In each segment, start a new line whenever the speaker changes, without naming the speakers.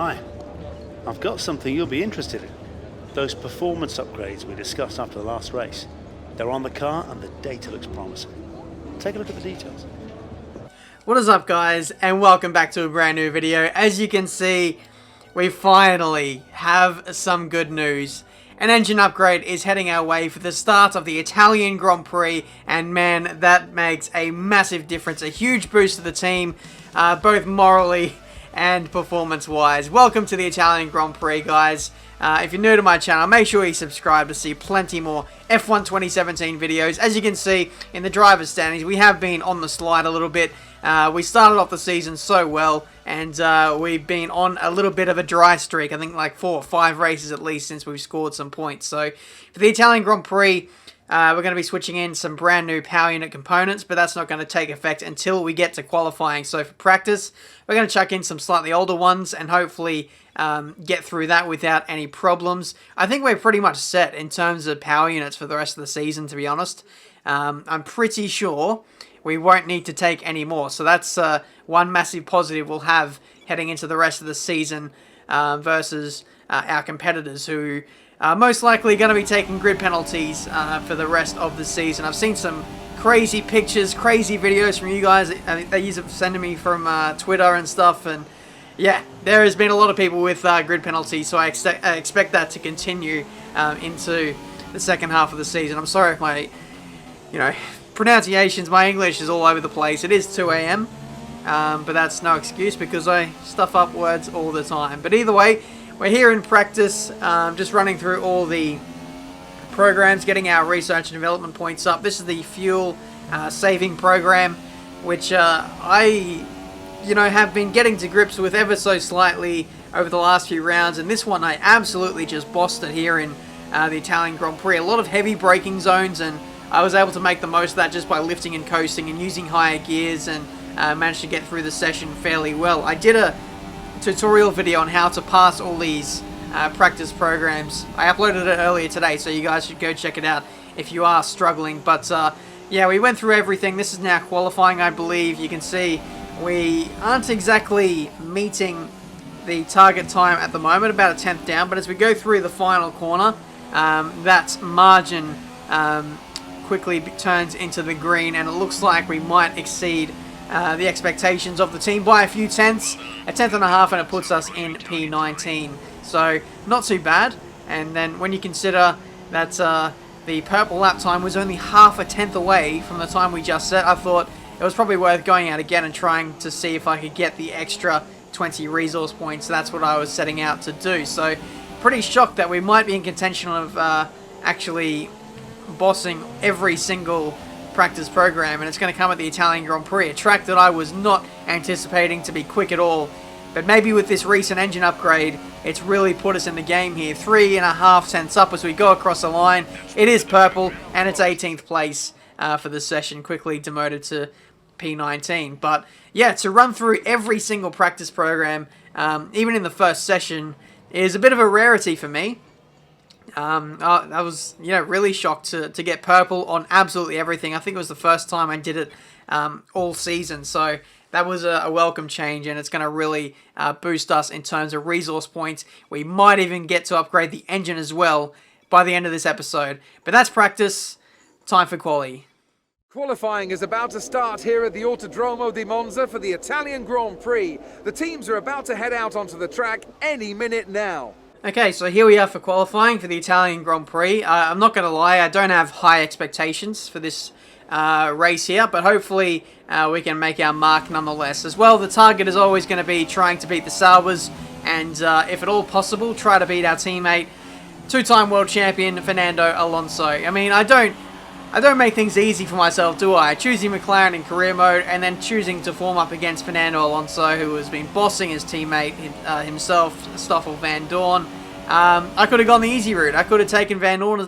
Hi, I've got something you'll be interested in. Those performance upgrades we discussed after the last race. They're on the car and the data looks promising. Take a look at the details.
What is up, guys, and welcome back to a brand new video. As you can see, we finally have some good news. An engine upgrade is heading our way for the start of the Italian Grand Prix, and man, that makes a massive difference, a huge boost to the team, both morally and performance-wise. Welcome to the Italian Grand Prix, guys. If you're new to my channel, make sure you subscribe to see plenty more F1 2017 videos. As you can see in the driver's standings, we have been on the slide a little bit. We started off the season so well, and we've been on a little bit of a dry streak. I think like 4 or 5 races at least since we've scored some points. So for the Italian Grand Prix, we're going to be switching in some brand new power unit components, but that's not going to take effect until we get to qualifying. So for practice, we're going to chuck in some slightly older ones and hopefully get through that without any problems. I think we're pretty much set in terms of power units for the rest of the season, to be honest. I'm pretty sure we won't need to take any more. So that's one massive positive we'll have heading into the rest of the season versus our competitors who are most likely going to be taking grid penalties for the rest of the season. I've seen some crazy pictures, crazy videos from you guys that you have sending me from Twitter and stuff, and yeah, there has been a lot of people with grid penalties, so I expect that to continue into the second half of the season. I'm sorry if my, pronunciations, my English is all over the place. It is 2 AM, but that's no excuse because I stuff up words all the time. But either way, we're here in practice, just running through all the programs, getting our research and development points up. This is the fuel saving program, which I have been getting to grips with ever so slightly over the last few rounds, and this one I absolutely just bossed it here in the Italian Grand Prix. A lot of heavy braking zones, and I was able to make the most of that just by lifting and coasting and using higher gears, and managed to get through the session fairly well. I did a tutorial video on how to pass all these practice programs. I uploaded it earlier today, so you guys should go check it out if you are struggling. But yeah, we went through everything. This is now qualifying, I believe. You can see we aren't exactly meeting the target time at the moment, about a 10th down, but as we go through the final corner, that margin quickly turns into the green, and it looks like we might exceed the expectations of the team by a few tenths, a tenth and a half, and it puts us in P19. So not too bad. And then when you consider that the purple lap time was only half a tenth away from the time we just set, I thought it was probably worth going out again and trying to see if I could get the extra 20 resource points. That's what I was setting out to do. So pretty shocked that we might be in contention of actually bossing every single practice program, and it's going to come at the Italian Grand Prix, a track that I was not anticipating to be quick at all. But maybe with this recent engine upgrade, it's really put us in the game here. 3.5 tenths up as we go across the line. It is purple, and it's 18th place for the session, quickly demoted to P19. But yeah, to run through every single practice program, even in the first session, is a bit of a rarity for me. I was, really shocked to get purple on absolutely everything. I think it was the first time I did it all season, so that was a welcome change, and it's going to really boost us in terms of resource points. We might even get to upgrade the engine as well by the end of this episode. But that's practice. Time for quali.
Qualifying is about to start here at the Autodromo di Monza for the Italian Grand Prix. The teams are about to head out onto the track any minute now.
Okay, so here we are for qualifying for the Italian Grand Prix. I'm not going to lie, I don't have high expectations for this race here, but hopefully we can make our mark nonetheless. As well, the target is always going to be trying to beat the Saubers, and if at all possible, try to beat our teammate, two-time world champion Fernando Alonso. I mean, I don't make things easy for myself, do I? Choosing McLaren in career mode and then choosing to form up against Fernando Alonso, who has been bossing his teammate himself, Stoffel Van Dorn. I could have gone the easy route. I could have taken Van Dorn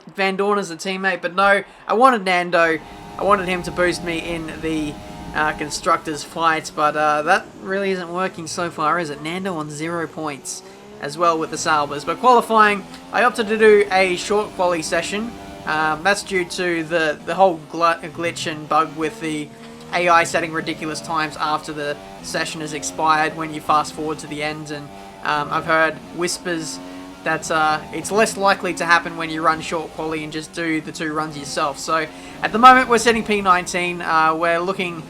as a teammate, but no, I wanted Nando. I wanted him to boost me in the Constructors fight, but that really isn't working so far, is it? Nando on 0 points as well with the Saubers. But qualifying, I opted to do a short quali session. That's due to the whole glitch and bug with the AI setting ridiculous times after the session has expired when you fast forward to the end, and I've heard whispers that it's less likely to happen when you run short quali and just do the 2 runs yourself. So at the moment we're setting P19. We're looking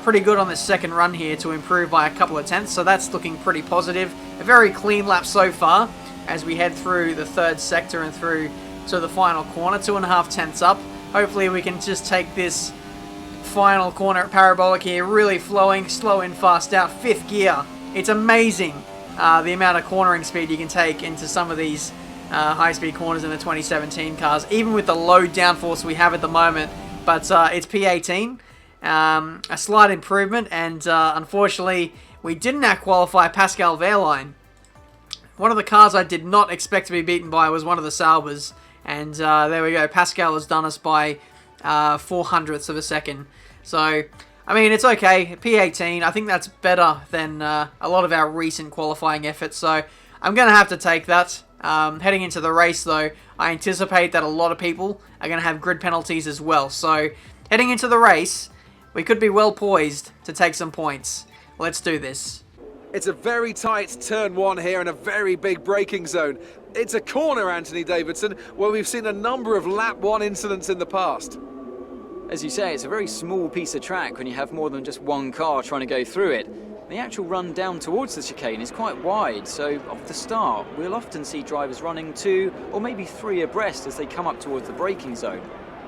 pretty good on this second run here to improve by a couple of tenths, so that's looking pretty positive. A very clean lap so far as we head through the 3rd sector and through to the final corner, 2.5 tenths up. Hopefully we can just take this final corner at Parabolic here really flowing, slow in, fast out, 5th gear. It's amazing the amount of cornering speed you can take into some of these high-speed corners in the 2017 cars, even with the low downforce we have at the moment. But it's P18, a slight improvement, and unfortunately we didn't out-qualify Pascal Wehrlein. One of the cars I did not expect to be beaten by was one of the Saubers, and there we go, Pascal has done us by 0.04 of a second. So I mean, it's okay. P18, I think that's better than a lot of our recent qualifying efforts, so I'm going to have to take that. Heading into the race, though, I anticipate that a lot of people are going to have grid penalties as well. So, heading into the race, we could be well poised to take some points. Let's do this.
It's a very tight turn 1 here and a very big braking zone. It's a corner, Anthony Davidson, where we've seen a number of lap 1 incidents in the past.
As you say, it's a very small piece of track when you have more than just one car trying to go through it. The actual run down towards the chicane is quite wide, so off the start, we'll often see drivers running 2 or maybe 3 abreast as they come up towards the braking zone.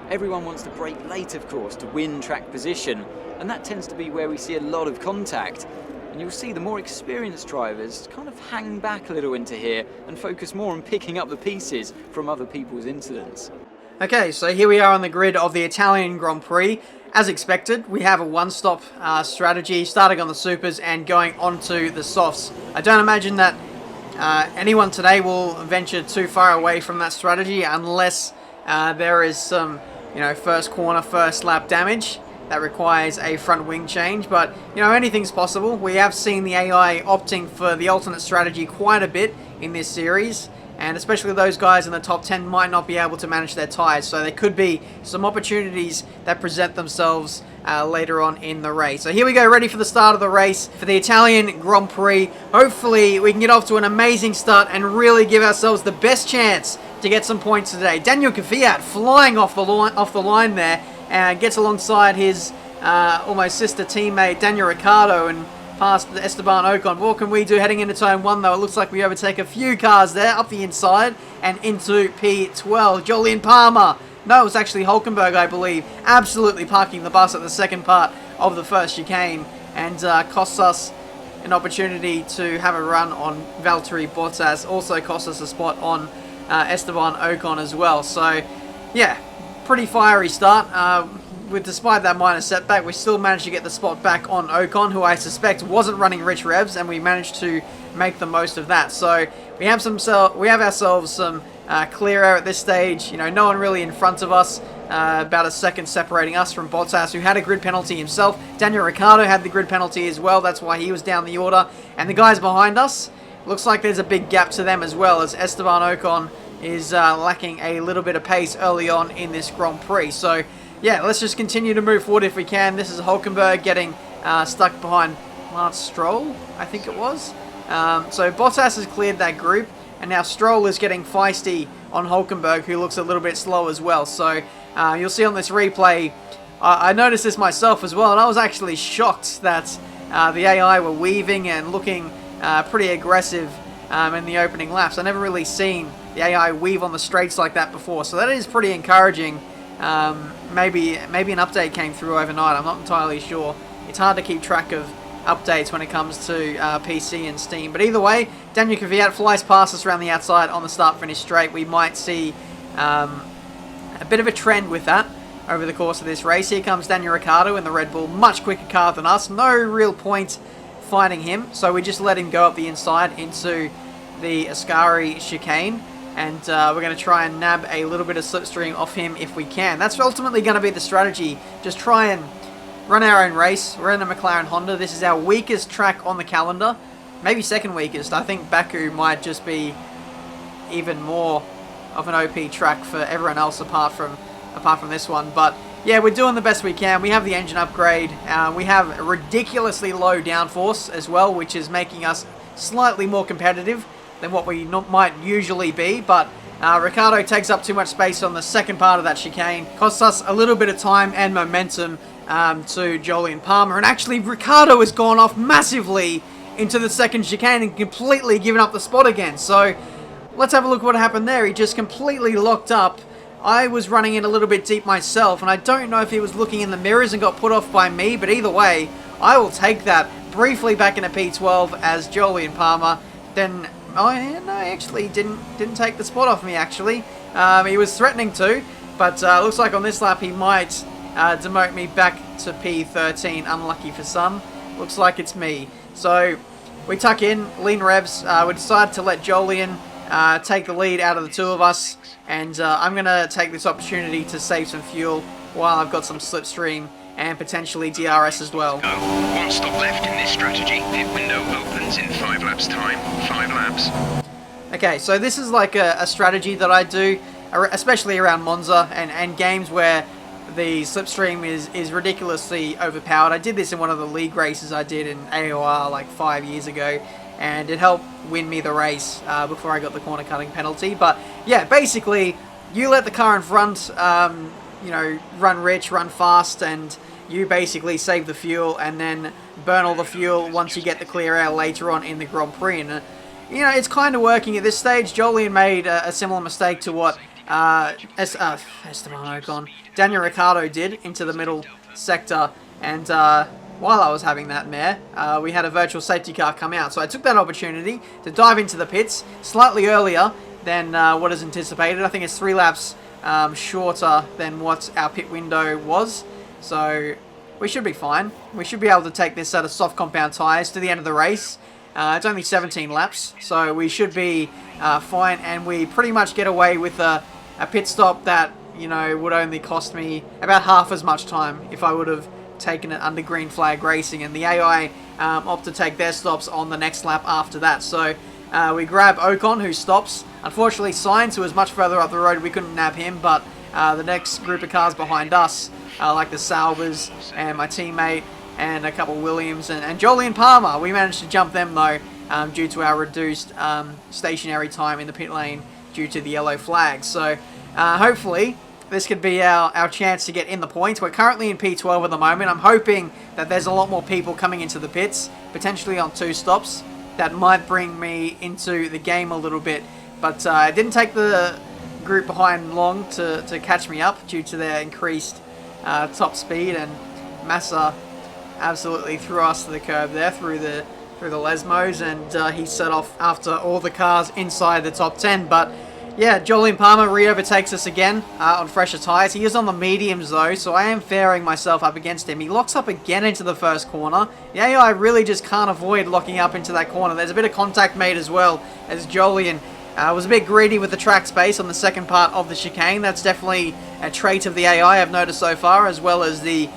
Everyone wants to brake late, of course, to win track position, and that tends to be where we see a lot of contact. And you'll see the more experienced drivers kind of hang back a little into here and focus more on picking up the pieces from other people's incidents.
Okay, so here we are on the grid of the Italian Grand Prix. As expected, we have a one-stop strategy, starting on the supers and going onto the softs. I don't imagine that anyone today will venture too far away from that strategy unless there is some, first corner, first lap damage that requires a front wing change. But, anything's possible. We have seen the AI opting for the alternate strategy quite a bit in this series. And especially those guys in the top 10 might not be able to manage their tyres, so there could be some opportunities that present themselves later on in the race. So here we go, ready for the start of the race for the Italian Grand Prix. Hopefully we can get off to an amazing start and really give ourselves the best chance to get some points today. Daniel Kvyat flying off the line there, and gets alongside his almost sister teammate Daniel Ricciardo and past Esteban Ocon. What can we do heading into turn 1, though? It looks like we overtake a few cars there up the inside and into P12. Jolyon Palmer. No, it was actually Hulkenberg, I believe. Absolutely parking the bus at the second part of the first chicane and costs us an opportunity to have a run on Valtteri Bottas. Also cost us a spot on Esteban Ocon as well. So, yeah, pretty fiery start. Despite that minor setback, we still managed to get the spot back on Ocon, who I suspect wasn't running rich revs, and we managed to make the most of that. So we have ourselves some clear air at this stage. No one really in front of us. About a second separating us from Bottas, who had a grid penalty himself. Daniel Ricciardo had the grid penalty as well. That's why he was down the order. And the guys behind us, looks like there's a big gap to them as well, as Esteban Ocon is lacking a little bit of pace early on in this Grand Prix. So yeah, let's just continue to move forward if we can. This is Hulkenberg getting stuck behind Lance Stroll, I think it was. So Bottas has cleared that group, and now Stroll is getting feisty on Hulkenberg, who looks a little bit slow as well. So you'll see on this replay, I noticed this myself as well, and I was actually shocked that the AI were weaving and looking pretty aggressive in the opening laps. I've never really seen the AI weave on the straights like that before, so that is pretty encouraging. Maybe an update came through overnight, I'm not entirely sure. It's hard to keep track of updates when it comes to PC and Steam. But either way, Daniel Kvyat flies past us around the outside on the start-finish straight. We might see a bit of a trend with that over the course of this race. Here comes Daniel Ricciardo in the Red Bull, much quicker car than us. No real point fighting him, so we just let him go up the inside into the Ascari chicane. And we're going to try and nab a little bit of slipstream off him if we can. That's ultimately going to be the strategy. Just try and run our own race. We're in a McLaren Honda. This is our weakest track on the calendar. Maybe second weakest. I think Baku might just be even more of an OP track for everyone else apart from this one. But yeah, we're doing the best we can. We have the engine upgrade. We have ridiculously low downforce as well, which is making us slightly more competitive than what we might usually be, but Ricciardo takes up too much space on the second part of that chicane, costs us a little bit of time and momentum to Jolyon Palmer, and actually Ricciardo has gone off massively into the second chicane and completely given up the spot again. So let's have a look at what happened there. He just completely locked up. I was running in a little bit deep myself, and I don't know if he was looking in the mirrors and got put off by me, but either way, I will take that briefly back into P12 as Jolyon Palmer then... Oh, yeah, no, actually didn't take the spot off me, actually. He was threatening to, but looks like on this lap he might demote me back to P13. Unlucky for some. Looks like it's me. So we tuck in, lean revs. We decide to let Jolyon take the lead out of the two of us, and I'm going to take this opportunity to save some fuel while I've got some slipstream and potentially DRS as well.
One stop left in this strategy. Pit window opens in 5 laps time. 5 laps.
Okay, so this is like a strategy that I do, especially around Monza and games where the slipstream is ridiculously overpowered. I did this in one of the league races I did in AOR like 5 years ago, and it helped win me the race before I got the corner cutting penalty. But yeah, basically, you let the car in front, you know, run rich, run fast, and you basically save the fuel and then burn all the fuel once you get the clear air later on in the Grand Prix. And, you know, it's kind of working at this stage. Jolyon made a similar mistake to what Esteban Ocon, Daniel Ricciardo did into the middle sector, and while I was having that mare, we had a virtual safety car come out. So I took that opportunity to dive into the pits slightly earlier than what is anticipated. I think it's 3 laps shorter than what our pit window was, so we should be fine. We should be able to take this set of soft compound tyres to the end of the race. It's only 17 laps, so we should be fine, and we pretty much get away with a pit stop that, you know, would only cost me about half as much time if I would have taken it under green flag racing, and the AI opt to take their stops on the next lap after that. So we grab Ocon, who stops. Unfortunately, Sainz, who was much further up the road, we couldn't nab him, but the next group of cars behind us, like the Salvers and my teammate and a couple Williams and Jolyon Palmer, we managed to jump them though, due to our reduced stationary time in the pit lane due to the yellow flag. So hopefully this could be our chance to get in the points. We're currently in P12 at the moment. I'm hoping that there's a lot more people coming into the pits, potentially on 2 stops. That might bring me into the game a little bit. But it didn't take the group behind long to catch me up due to their increased top speed, and Massa absolutely threw us to the curb there through the Lesmos, and he set off after all the cars inside the top 10. But yeah, Jolyon Palmer re-overtakes us again on fresher tyres. He is on the mediums though, so I am fairing myself up against him. He locks up again into the first corner. The AI really just can't avoid locking up into that corner. There's a bit of contact made as well, as Jolyon was a bit greedy with the track space on the second part of the chicane. That's definitely a trait of the AI I've noticed so far, as well as the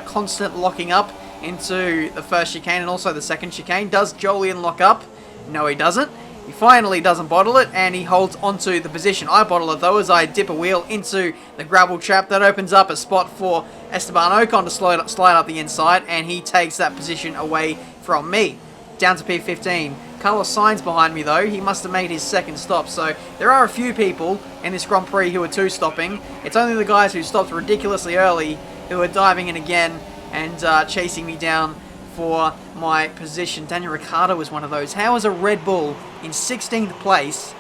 constant locking up into the first chicane and also the second chicane. Does Jolyon lock up? No, he doesn't. He finally doesn't bottle it, and he holds onto the position. I bottle it though, as I dip a wheel into the gravel trap. That opens up a spot for Esteban Ocon to slide up the inside, and he takes that position away from me. Down to P15. Carlos Sainz behind me though. He must have made his second stop. So there are a few people in this Grand Prix who are 2-stopping. It's only the guys who stopped ridiculously early who are diving in again and chasing me down for my position. Daniel Ricciardo was one of those. How is a Red Bull in 16th place,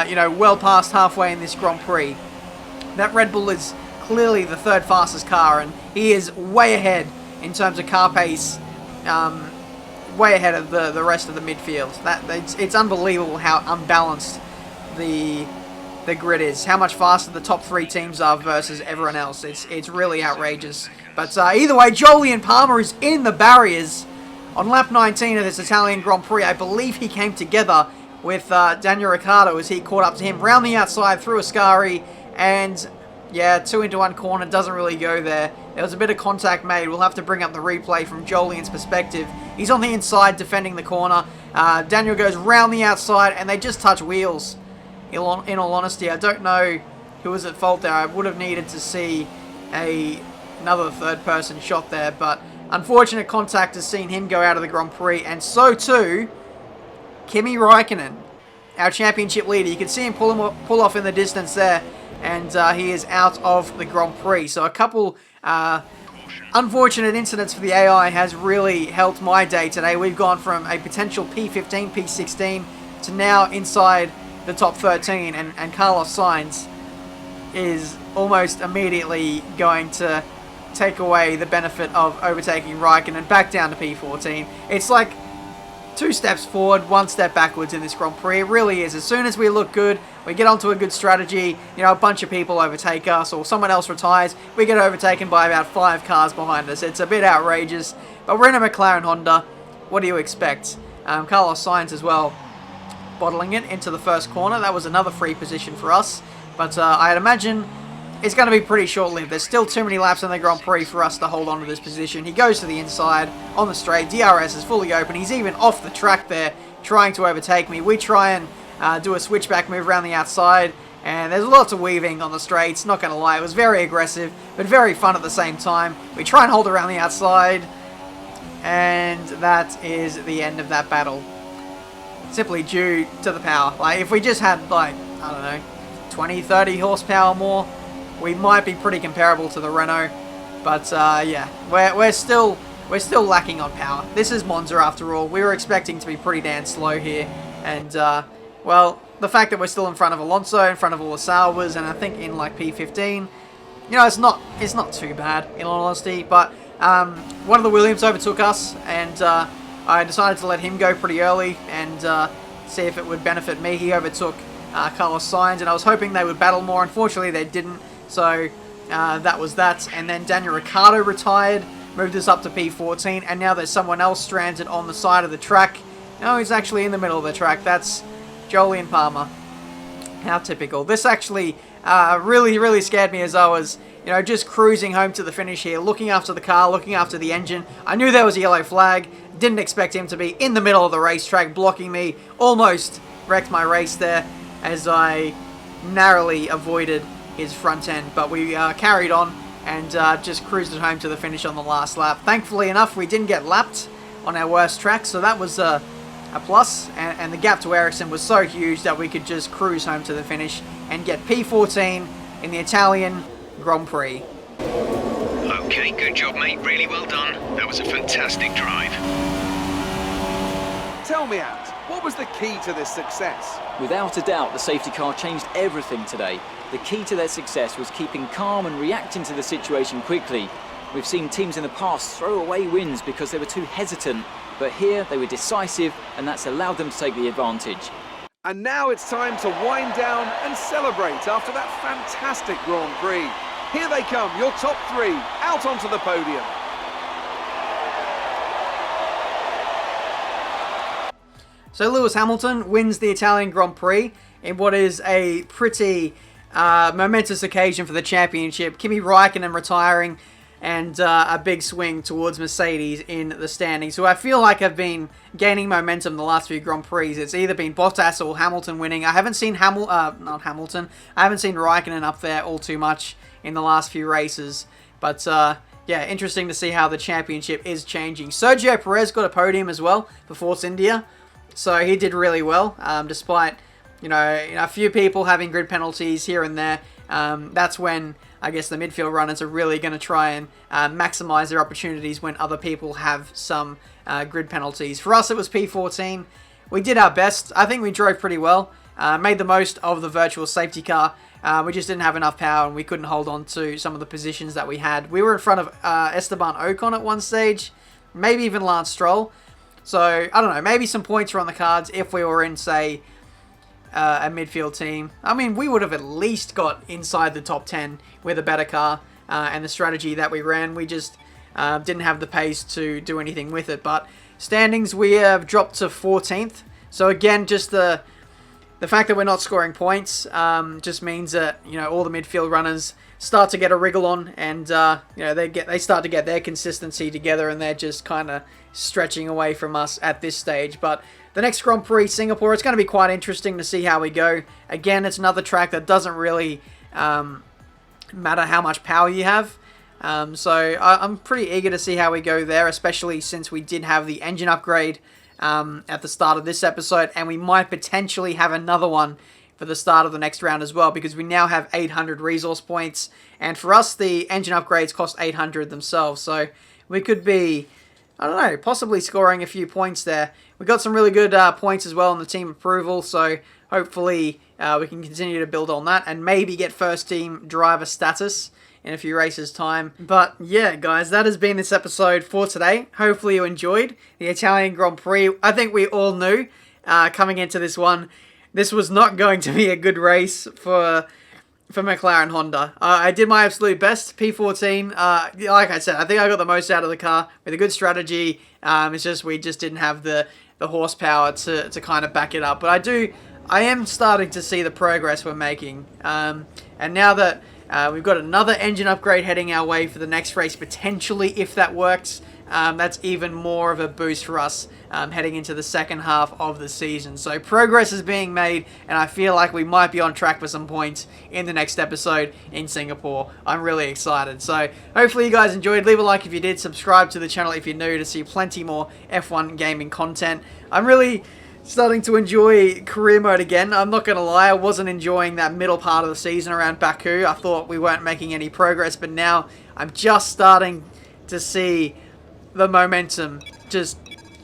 you know, well past halfway in this Grand Prix? That Red Bull is clearly the 3rd fastest car, and he is way ahead in terms of car pace, way ahead of the rest of the midfield. It's unbelievable how unbalanced the grid is, how much faster the top 3 teams are versus everyone else. It's really outrageous. But either way, Jolyon Palmer is in the barriers on lap 19 of this Italian Grand Prix. I believe he came together with Daniel Ricciardo as he caught up to him, round the outside through Ascari, and yeah, 2 into 1 corner, doesn't really go there. There was a bit of contact made. We'll have to bring up the replay from Jolyon's perspective. He's on the inside defending the corner. Daniel goes round the outside, and they just touch wheels. In all honesty, I don't know who was at fault there. I would have needed to see another 3rd-person shot there, but unfortunate contact has seen him go out of the Grand Prix, and so too Kimi Räikkönen, our championship leader. You can see him pull off in the distance there, and he is out of the Grand Prix. So a couple unfortunate incidents for the AI has really helped my day today. We've gone from a potential P15, P16 to now inside the top 13, and Carlos Sainz is almost immediately going to take away the benefit of overtaking Raikkonen back down to P14. It's like 2 steps forward, 1 step backwards in this Grand Prix. It really is. As soon as we look good, we get onto a good strategy, a bunch of people overtake us or someone else retires, we get overtaken by about 5 cars behind us. It's a bit outrageous, but we're in a McLaren Honda. What do you expect? Carlos Sainz as well, bottling it into the first corner. That was another free position for us, but I'd imagine it's going to be pretty short-lived. There's still too many laps in the Grand Prix for us to hold on to this position. He goes to the inside on the straight. DRS is fully open. He's even off the track there trying to overtake me. We try and do a switchback move around the outside, and there's lots of weaving on the straights. Not going to lie, it was very aggressive, but very fun at the same time. We try and hold around the outside, and that is the end of that battle. Simply due to the power. Like, if we just had, like, I don't know, 20, 30 horsepower more, we might be pretty comparable to the Renault, but yeah, we're still lacking on power. This is Monza after all. We were expecting to be pretty damn slow here, and well, the fact that we're still in front of Alonso, in front of all the Sauers, and I think in like P15, it's not too bad in all honesty. But one of the Williams overtook us, and I decided to let him go pretty early and see if it would benefit me. He overtook Carlos Sainz, and I was hoping they would battle more. Unfortunately, they didn't. So that was that. And then Daniel Ricciardo retired, moved us up to P14, and now there's someone else stranded on the side of the track. No, he's actually in the middle of the track. That's Jolyon Palmer. How typical. This actually really, really scared me as I was, just cruising home to the finish here, looking after the car, looking after the engine. I knew there was a yellow flag. Didn't expect him to be in the middle of the racetrack, blocking me. Almost wrecked my race there as I narrowly avoided his front end, but we carried on and just cruised it home to the finish on the last lap. Thankfully enough, we didn't get lapped on our worst track, so that was a plus, and the gap to Ericsson was so huge that we could just cruise home to the finish and get P14 in the Italian Grand Prix.
Okay, good job, mate. Really well done. That was a fantastic drive.
Tell me, Ant, what was the key to this success?
Without a doubt, the safety car changed everything today. The key to their success was keeping calm and reacting to the situation quickly. We've seen teams in the past throw away wins because they were too hesitant, but here they were decisive, and that's allowed them to take the advantage.
And now it's time to wind down and celebrate after that fantastic Grand Prix. Here they come, your top 3, out onto the podium.
So Lewis Hamilton wins the Italian Grand Prix in what is a pretty momentous occasion for the championship. Kimi Räikkönen retiring, and a big swing towards Mercedes in the standings, who I feel like have been gaining momentum the last few Grand Prix. It's either been Bottas or Hamilton winning. I haven't seen I haven't seen Räikkönen up there all too much in the last few races, but yeah, interesting to see how the championship is changing. Sergio Perez got a podium as well for Force India, so he did really well, despite a few people having grid penalties here and there. That's when I guess the midfield runners are really going to try and maximize their opportunities when other people have some grid penalties. For us, it was P14. We did our best. I think we drove pretty well, made the most of the virtual safety car. We just didn't have enough power, and we couldn't hold on to some of the positions that we had. We were in front of Esteban Ocon at one stage, maybe even Lance Stroll. So, I don't know, maybe some points were on the cards if we were in, say, a midfield team. I mean, we would have at least got inside the top 10 with a better car and the strategy that we ran. We just didn't have the pace to do anything with it. But standings, we have dropped to 14th. So again, just the fact that we're not scoring points just means that all the midfield runners start to get a wriggle on, and they start to get their consistency together, and they're just kind of stretching away from us at this stage. But the next Grand Prix, Singapore, it's going to be quite interesting to see how we go. Again, it's another track that doesn't really matter how much power you have. So I'm pretty eager to see how we go there, especially since we did have the engine upgrade at the start of this episode, and we might potentially have another one for the start of the next round as well, because we now have 800 resource points, and for us the engine upgrades cost 800 themselves, so we could be, I don't know, possibly scoring a few points there. We got some really good points as well in the team approval, so hopefully we can continue to build on that and maybe get first team driver status in a few races time. But yeah, guys, that has been this episode for today. Hopefully you enjoyed the Italian Grand Prix. I think we all knew coming into this one, this was not going to be a good race for McLaren Honda. I did my absolute best. P14, like I said, I think I got the most out of the car with a good strategy. It's just we just didn't have the horsepower to kind of back it up. But I am starting to see the progress we're making. And now that we've got another engine upgrade heading our way for the next race, potentially, if that works, that's even more of a boost for us heading into the second half of the season. So progress is being made, and I feel like we might be on track for some points in the next episode in Singapore. I'm really excited. So hopefully you guys enjoyed. Leave a like if you did. Subscribe to the channel if you're new to see plenty more F1 gaming content. I'm really starting to enjoy career mode again. I'm not going to lie, I wasn't enjoying that middle part of the season around Baku. I thought we weren't making any progress, but now I'm just starting to see the momentum just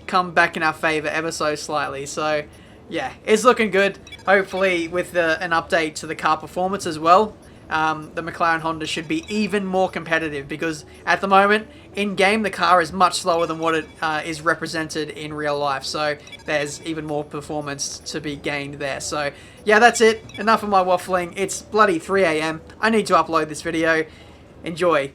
come back in our favor ever so slightly. So yeah, it's looking good. Hopefully with an update to the car performance as well, the McLaren Honda should be even more competitive, because at the moment in game the car is much slower than what it is represented in real life, so there's even more performance to be gained there. So yeah, that's it. Enough of my waffling. It's bloody 3 AM. I need to upload this video. Enjoy.